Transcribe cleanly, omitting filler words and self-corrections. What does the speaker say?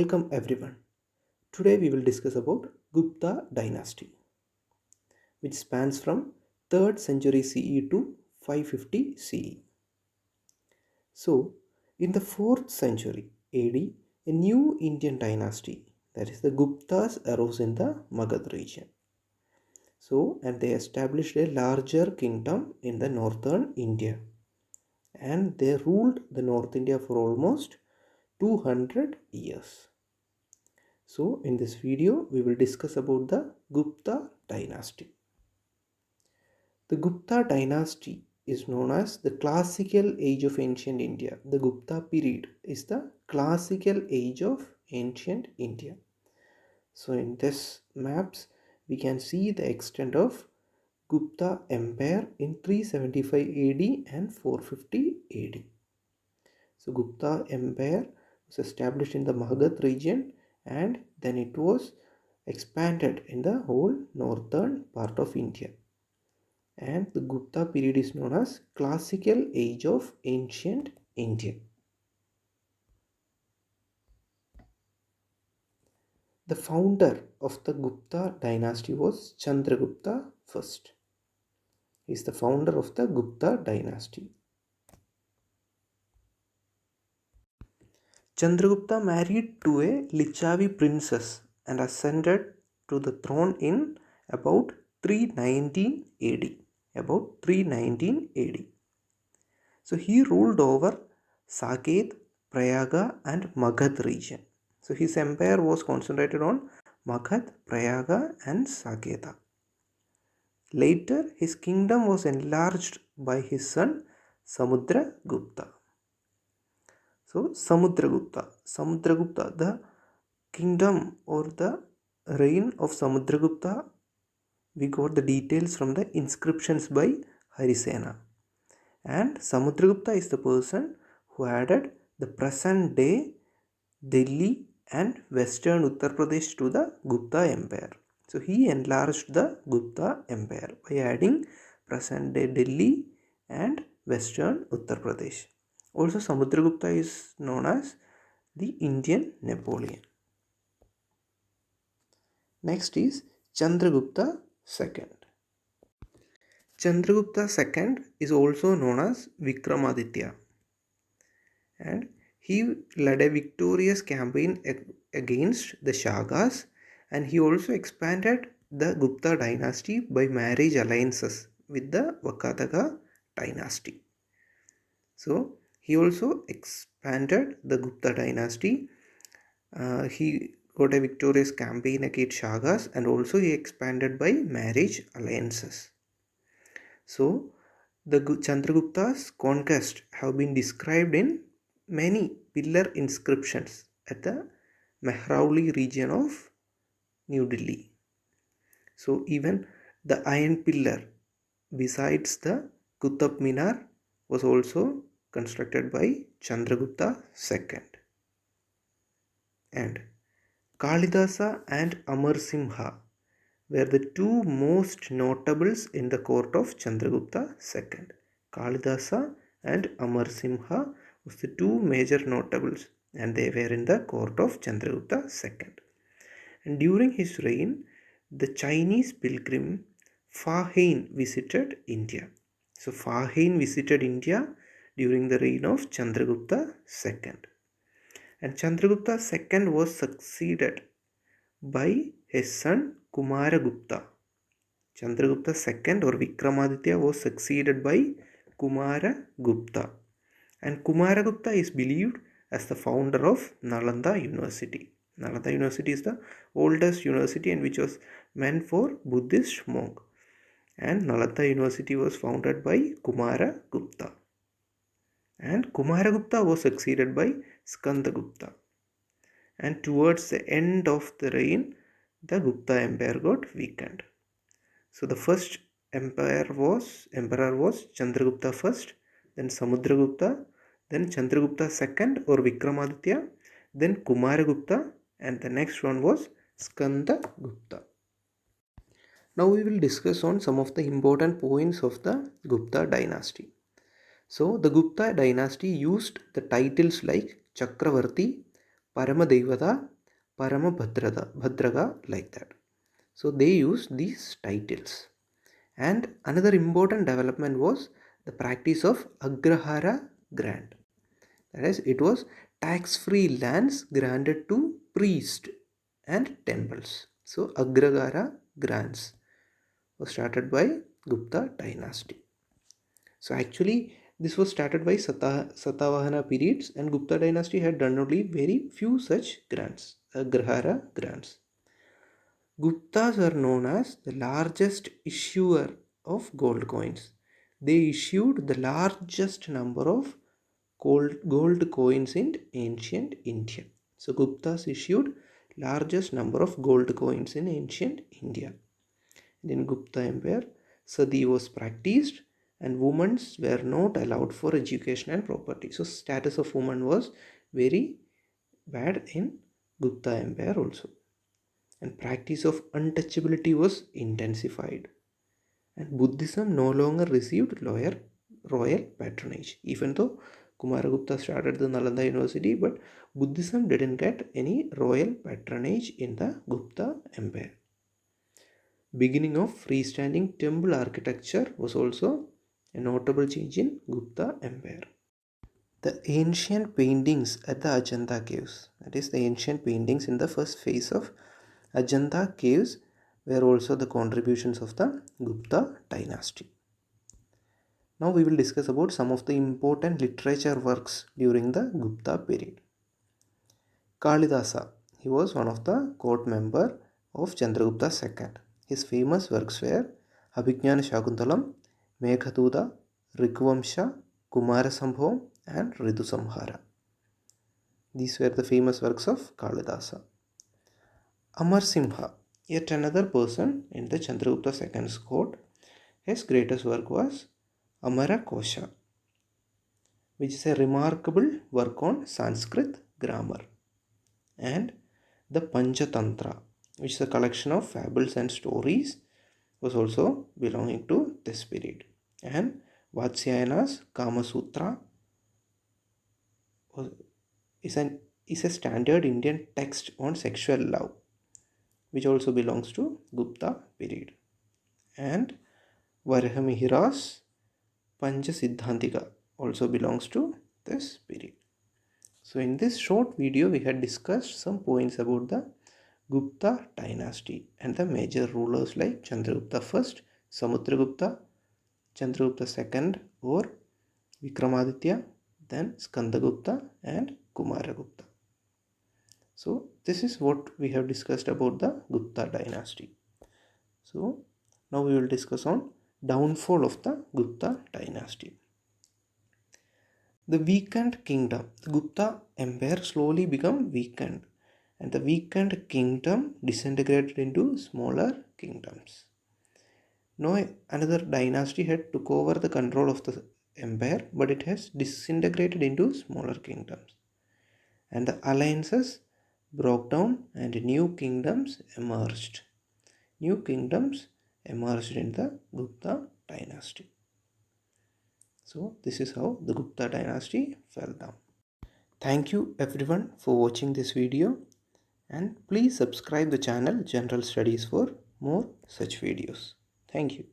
Welcome everyone. Today we will discuss about Gupta Dynasty, which spans from 3rd century CE to 550 CE. So, in the 4th century AD, a new Indian dynasty, that is the Guptas, arose in the Magad region. And they established a larger kingdom in the northern India, and they ruled the North India for almost 200 years. So in this video we will discuss about the Gupta dynasty. The Gupta dynasty is known as the classical age of ancient India. The Gupta period is the classical age of ancient India. So in this maps we can see the extent of Gupta Empire in 375 AD and 450 AD. So Gupta Empire was established in the Magadh region, and then it was expanded in the whole northern part of India. And the Gupta period is known as classical age of ancient India. The founder of the Gupta dynasty was Chandragupta I. He is the founder of the Gupta dynasty. Chandragupta married to a Lichavi princess and ascended to the throne in about 319 AD. About 319 AD. So he ruled over Saket, Prayaga and Magadh region. So his empire was concentrated on Magadh, Prayaga and Saketa. Later his kingdom was enlarged by his son Samudragupta. So Samudragupta, the kingdom or the reign of Samudragupta, we got the details from the inscriptions by Harisena. And Samudragupta is the person who added the present day Delhi and western Uttar Pradesh to the Gupta Empire. So he enlarged the Gupta Empire by adding present day Delhi and western Uttar Pradesh. Also Samudragupta is known as the Indian Napoleon. Next is Chandragupta II. Chandragupta II is also known as Vikramaditya, and he led a victorious campaign against the Shagas, and he also expanded the Gupta dynasty by marriage alliances with the Vakataka dynasty. So he also expanded the Gupta dynasty. He got a victorious campaign against Shagas, and also he expanded by marriage alliances. So the Chandragupta's conquest have been described in many pillar inscriptions at the Mehrauli region of New Delhi. So even the iron pillar besides the Qutub Minar was also constructed by Chandragupta II. And Kalidasa and Amarsimha were the two most notables in the court of Chandragupta II. Kalidasa and Amarsimha was the two major notables, and they were in the court of Chandragupta II. And during his reign, the Chinese pilgrim Fa Hein visited India. So Fa Hein visited India during the reign of Chandragupta II. And Chandragupta II was succeeded by his son Kumaragupta. Chandragupta II or Vikramaditya was succeeded by Kumaragupta. And Kumaragupta is believed as the founder of Nalanda University. Nalanda University is the oldest university and which was meant for Buddhist monk. And Nalanda University was founded by Kumaragupta. And Kumaragupta was succeeded by Skandagupta. And towards the end of the reign, the Gupta Empire got weakened. So the first emperor was Chandragupta I, then Samudragupta, then Chandragupta II or Vikramaditya, then Kumaragupta, and the next one was Skandagupta. Now we will discuss on some of the important points of the Gupta dynasty. So the Gupta dynasty used the titles like Chakravarti, Paramadevata Bhadraga, like that. So they used these titles. And another important development was the practice of Agrahara grant. That is, it was tax-free lands granted to priests and temples. So Agrahara grants was started by Gupta Dynasty. So actually this was started by Satavahana periods, and Gupta Dynasty had done only very few such grants, Agrahara grants. Guptas are known as the largest issuer of gold coins. They issued the largest number of gold coins in ancient India. So Guptas issued largest number of gold coins in ancient India. In Gupta Empire, Sati was practiced and women were not allowed for education and property. So status of women was very bad in Gupta Empire also. And practice of untouchability was intensified. And Buddhism no longer received royal patronage. Even though Kumaragupta started the Nalanda University, but Buddhism didn't get any royal patronage in the Gupta Empire. Beginning of freestanding temple architecture was also a notable change in Gupta Empire. The ancient paintings at the Ajanta caves, that is the ancient paintings in the first phase of Ajanta caves, were also the contributions of the Gupta dynasty. Now we will discuss about some of the important literature works during the Gupta period. Kalidasa, he was one of the court member of Chandragupta II. His famous works were Abhijnana Shakuntalam, Meghaduta, Rigvamsha, Kumarasambhavam and Ridusamhara. These were the famous works of Kalidasa. Amar Simha, yet another person in the Chandragupta II's court, his greatest work was Amara Kosha, which is a remarkable work on Sanskrit grammar, and the Panchatantra, which is a collection of fables and stories, was also belonging to this period. And Vatsyayana's Kama Sutra is a standard Indian text on sexual love, which also belongs to Gupta period. And Varahamihira's Pancha Siddhantika also belongs to this period. So in this short video we had discussed some points about the Gupta dynasty and the major rulers like Chandragupta I, Samudragupta, Chandragupta II or Vikramaditya, then Skandagupta and Kumaragupta. So this is what we have discussed about the Gupta dynasty. So now we will discuss on downfall of the Gupta dynasty. The weakened kingdom, the Gupta empire slowly became weakened, and the weakened kingdom disintegrated into smaller kingdoms. Now another dynasty had took over the control of the empire, but it has disintegrated into smaller kingdoms. And the alliances broke down and new kingdoms emerged. New kingdoms emerged in the Gupta dynasty. So this is how the Gupta dynasty fell down. Thank you everyone for watching this video, and please subscribe the channel General Studies for more such videos. Thank you.